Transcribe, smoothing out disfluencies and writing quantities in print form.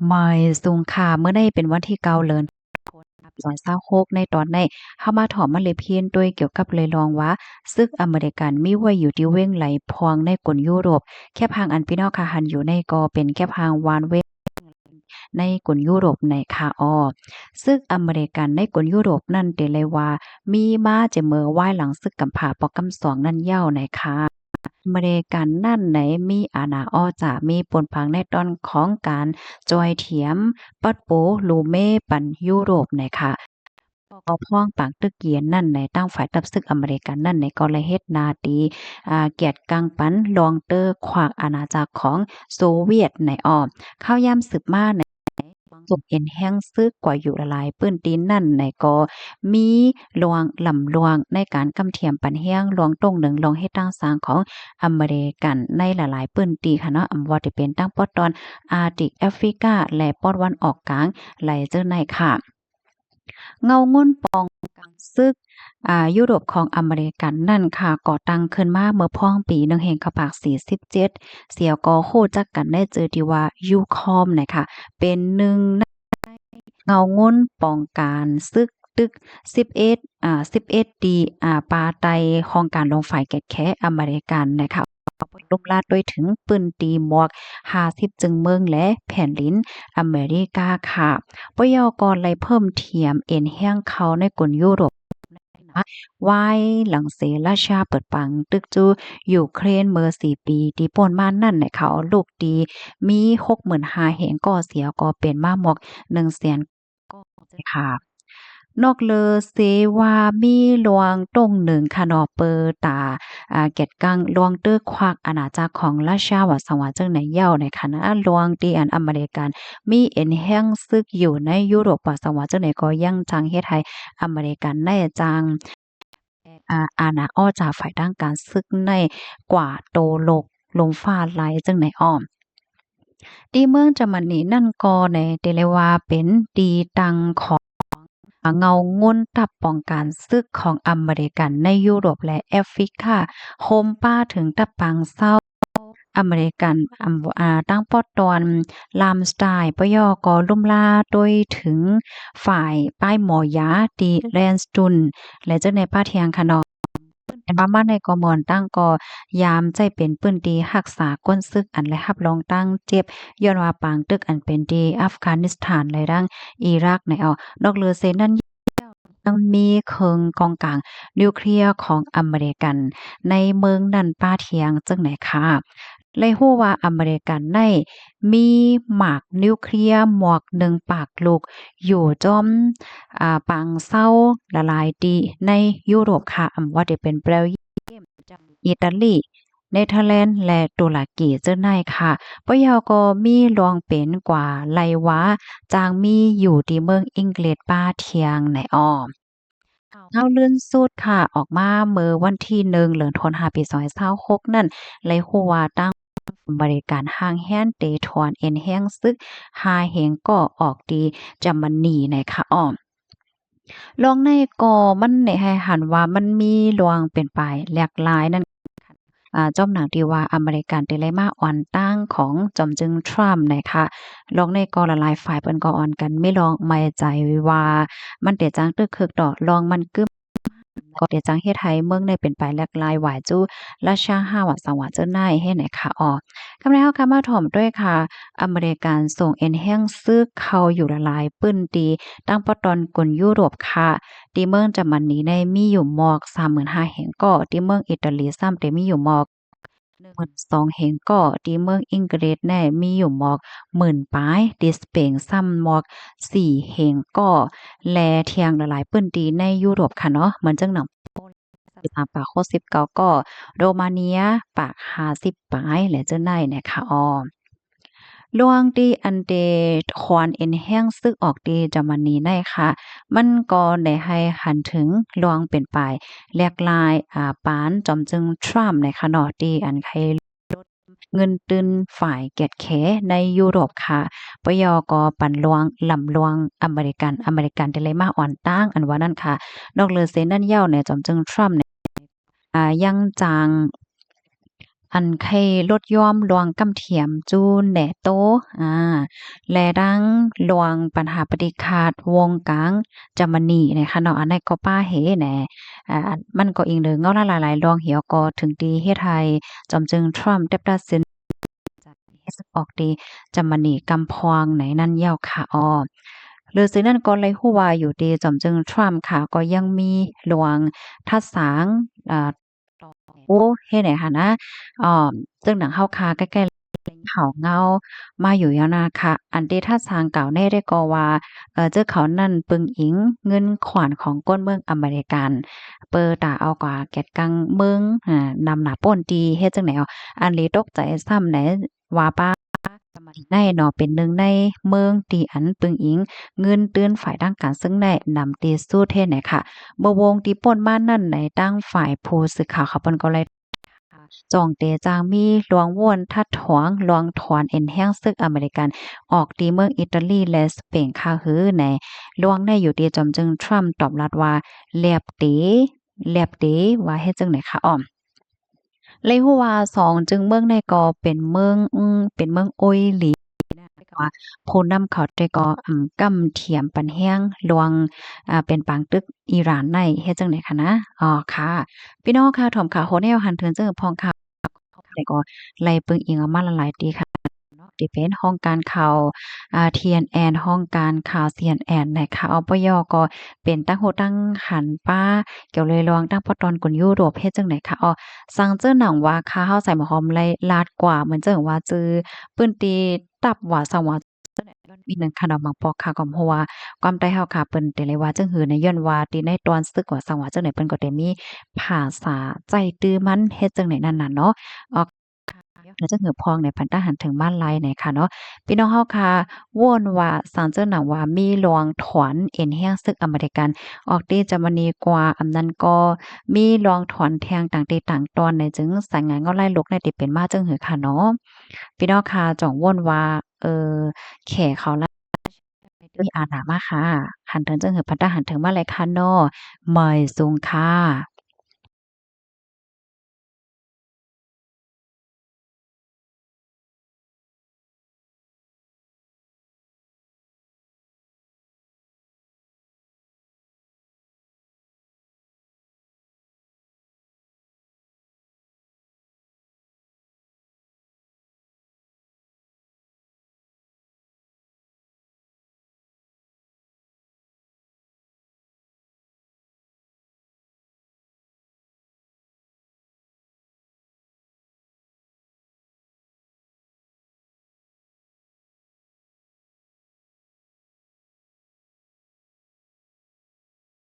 ไม่สูงค่ะเมื่อได้เป็นวันที่เก้าเดือน2026ในตอนในเฮามาถอมมาเลยเพียนด้วยเกี่ยวกับเลยลองว่าซึกอเมริกันมีไว้อยู่ที่เว้งไหลพองในกลยุโรปแค่พางอันพี่น้องค่ะหันอยู่ในก็เป็นแค่พางวานเว้ในกลยุโรปในคาออซึกอเมริกันในกลยุโรปนั่นเตเลยว่ามีมาจะเมือไหว้หลังซึกกำผาปอกำสองนั่นเย้าในคา อเมริกันนั่นไหนมีอาณาอ้อจะมีปนพังในตอนของการจอยเถียมปัดโปลูเม่ปันยุโรปนะคะเอาพ้องปากตึกเกียนนั่นในตั้งฝ่ายตับซึกอเมริกันนั่นในก็เลยเฮ็ดนาตีเกียรติกังปันลองเตอร์ขวากอาณาจักรของโซเวียตในอ้อมเข้าย่ำสืบมาในสมเอ็นแห้งซึกกว่าอยู่ละลายปื้นตีนนั่นในก็มีลวงลำลวงในการกำเทียมปันแห้งลวงตรงหนึ่งลองเฮ็ดตั้งสร้างของ อเมริกันในหลายๆพื้นที่ค่ะเนาะว่าจะเป็นตั้งปอดตอนอาร์กติกแอฟริกาและปอดวันออกกลางไหลเจอในค่ะเงางุ้นปองกลางซึกยุโรปของอเมริกันนั่นค่ะก่อตั้งขึ้นมาเมื่อพ้องปี1แห่งขปาก47เสี่ยวก็โคจักกันได้เจอที่ว่ายูคอมนะคะเป็นหนึ่งเงางุ้นปองการซึกตึก1111ดีปาไตของการลงฝ่ายแกะแคะอเมริกันนะคะ ลุกลาดด้วยถึงปืนตีหมวก50จึงเมืองและแผ่นลิ้นอเมริกาค่ะปยกรไลเพิ่มเทียมเอ็นแห้งเขาในกลุ่นยุโรปนะวายหลังเสราชาเปิดปังตึกจูยูเครนเมื่อ4 ปีที่ป่นมานั่นในเขาลูกดีมี65,000แห่งก่อเสียก็เป็นมาหมอก100,000ก็ค่ะ นอกเลอเซว่ามีหลวงตรงหนึ่งค่ะเนาะเปิดตาเก็ดกังหลวงเตอควักอาณาจักรของราชาวสังวาจึงในเย้าในคณะหลวงที่อันอเมริกันมีเอ็นแห้งซึกอยู่ในยุโรปว่าสังวาจึงในก็ยังจังเฮ็ดให้อเมริกันได้จังอาณาอ้อจากฝ่ายด้านการซึกในกว่าโตโลกลมฟ้าไหลจึงในอ้อมที่เมืองเยอรมนีนั่นก็ในเตเลยว่าเป็นตีตังของ เงางนตับป้องกันซึกของอเมริกันในยุโรปและแอฟริกาโฮมป้าถึงตะปังเศร้าอเมริกันตั้งปอดตอนลามสไตล์ปยกอลุ่มล่าโดยถึงฝ่ายป้ายหมอยาตีแลนสตุนและเจ้าในป้าเทียงคะเนาะในบ้านมาในกอมอนตั้งกอยามใจเป็นปื้นดีรักษาก้นซึกอันและรับรองตั้งเจ็บย้อนว่าปางตึกอันเป็นดีอัฟกานิสถานและดังอิรักในดอกเลือเซนั่น ยังมีเคิงกองกลางนิวเคลียร์ของอเมริกันในเมืองนันป้าเทียงจังไหนค่ะเลยฮู้ว่าอเมริกันในมีหมากนิวเคลียร์หมวกหนึ่งปากลูกอยู่จอมปางเศร้าละลายดีในยุโรปค่ะว่าจะเป็นเบลเยียมอิตาลีเนเธอร์แลนด์และตุรกีเจ้าในค่ะปยก็มีรองเป็นกว่าไลวาจางมีอยู่ที่เมืองอังกฤษป้าเทียงในอ้อม เล่าเลื่อนสุดค่ะออกมาเมื่อวันที่1เดือนธันวาคมปี2026นั่นเลยฮู้ว่าตั้งบริการห้างแฮ้นเตทอนเอ็นแห้งซึกหาแหงก่อออกดีจำมันนีในค่ะอ้อมลองในก่อมันในให้หันว่ามันมีลวงเป็นไปหลากหลายนั่นจอมหนังที่ว่าอเมริกันได้เลยมาอ่อนตั้งของจอมจึงทรัมป์นะคะลองในก็ละลายฝ่ายเปิ้นก็อ่อนกันไม่ลองไม่ใจว่ามันเตจังตึกคึกดอกลองมันกึม ก็เดี๋ยวจังเฮ็ดให้เมืองในเป็นไปแหลกหลายหวายจู้ราชาห้าวัดสังวาเจ้าหน้ายให้ไหนค่ะอ้อกำลังเฮาค่ะมาถ่อมด้วยค่ะอเมริกันส่งเอ็นแห้งซึกเข้าอยู่ละลายปื้นตีตั้งปะตอนกลยุโรปค่ะที่เมืองจะมันนี้ในมีอยู่หมอก35,000แห่งก็ที่เมืองอิตาลีซ้ำแต่มีอยู่หมอก12,000แห่งก็ที่เมืองอังกฤษแน่มีอยู่หมอก10,000ปลายที่สเปนซ้ำหมอก4แห่งก็แลเทียงละลายปื้นตีในยุโรปค่ะเนาะเหมือนจังหนัง ปากโค19ก็โรมาเนียปาก50ปลายและเจ้าในนะคะลวงดีอันเดควอนเอ็นแห้งซึกออกดีจามันนีได้ค่ะมันก็ได้ให้หันถึงลวงเป็นไปแหลกลายปานจอมจึงทรัมป์ในคะเนาะดีอันใครเงินตึนฝ่ายแกดแขในยุโรปค่ะปยก็ปันลวงลำลวงอเมริกันได้เลยมาอ่อนตั้งอันว่านั่นค่ะนอกเลือเซนนั่นเย้าเนี่ยจอมจึงทรัมป์ ยังจาง อันไข้ลดย่อมลวงกำเทียมจูนแหน่โตอ่าแลดังลวงปัญหาปฏิฆาตวงกลางจามนีนะคะเนาะอันนั้นก็ป้าเหแหน่มันก็อิงเลยเงาหลายๆลองเหี่ยวก็ถึงดีเฮ็ดให้จอมจึงทรัมป์ได้ตัดสินเฮ็ดออกดีจามนีกำพองไหนนั่นยาวค่ะอ้อหรือสินั่นก็เลยฮู้ว่าอยู่ดีจอมจึงทรัมป์ค่ะก็ยังมีหลวงทัดสางอ่า โอ้เฮ็ดให้หั้นนะอ่าซึ่งหนังเฮาคาใกล้ๆเขาเงามาอยู่ยาวนาค่ะอันที่ถ้าสร้างเก่าแน่ได้ก็ว่าเจ้าเขานั่นปึงอิงเงินขวัญของก้นเมืองอเมริกันเปิ่ตาเอากว่าแกดกังเมืองนำหน้าป้นตีเฮ็ดจังได๋เอาอันนี้ตกใจซ้ำไหนว่าป้าสมัยในเนาะเป็นหนึ่งในเมืองที่อันปึงอิงเงินเตือนฝ่ายด้านการซึ่งได้นำตีสู้เทศไหนค่ะเมื่อวงที่ป่นมานั่นในตั้งฝ่ายผู้สื่อข่าวเขาเปิ้นก็เลย จองเตจางมีหลวงว่วนทัดถวงหลวงถอนเอ็นแห้งซึกอเมริกันออกตีเมืองอิตาลีและสเปนค่ะฮือในหลวงในอยู่ตีจอมจึงทรัมป์ตอบรับว่าแลบเตแลบเตว่าเฮ็ดจังได๋คะอ้อมเลยฮู้ว่า2จึงเมืองในก็เป็นเมืองเป็นเมืองโอยหลีก็ว่าผู้นำเขาแต่ก็กำเทียมปันแห้งหลวงเป็นปางตึกอิหร่านในเฮ็ดจังได๋คะนะอ๋อค่ะพี่น้องค่ะถ่อมข่าวโฮแนวหันเทิงจังพองค่ะ แล้วก็ไล่เบิ่งอิงออกมาหลายๆตีค่ะเนาะที่เป็นห้องการข่าวTNN ห้องการข่าว CNN นะคะอปยก็เป็นตั้งโหตั้งหันป้าเกี่ยวเลยลองตั้งพอตอนกุนยุโรปเฮ็ดจังได๋คะสั่งเจอหนังว่าค่าเฮาใส่หมอหอมไล่ลาดกว่าเหมือนจังว่าจือปื้นตีตับว่าสังว่าจังได๋มีหนึ่งค่ะดอกมังปอกค่ะก็เพราะว่าความใต้เฮาค่ะเปิ้นแต่เลยว่าจังหือในย้อนว่าที่ในตอนซึกว่าสังว่าจังได๋เปิ้นก็ได้มีภาษาใจตื้อมันเฮ็ดจังได๋นั่นน่ะเนาะออก เดี๋ยวจะหือพองในพันตาหันถึงบ้านไรไหนค่ะเนาะพี่น้องเฮาค่ะว่นว่าสารเจ้าหนังว่ามีหลวงถอนเอ็นแห้งซึกอเมริกันออกตีจามนีกว่าอำนั้นก็มีหลวงถอนแทงต่างตีต่างตอนในจึงสายงานเงาไล่ลกในติเป็นมาจึงหือค่ะเนาะพี่น้องค่ะจ่องว่นว่าเออแขเขาละด้วยอาหนามาค่ะหันถึงจึงหือพันตาหันถึงมาเลยค่ะเนาะไม่สูงค่ะ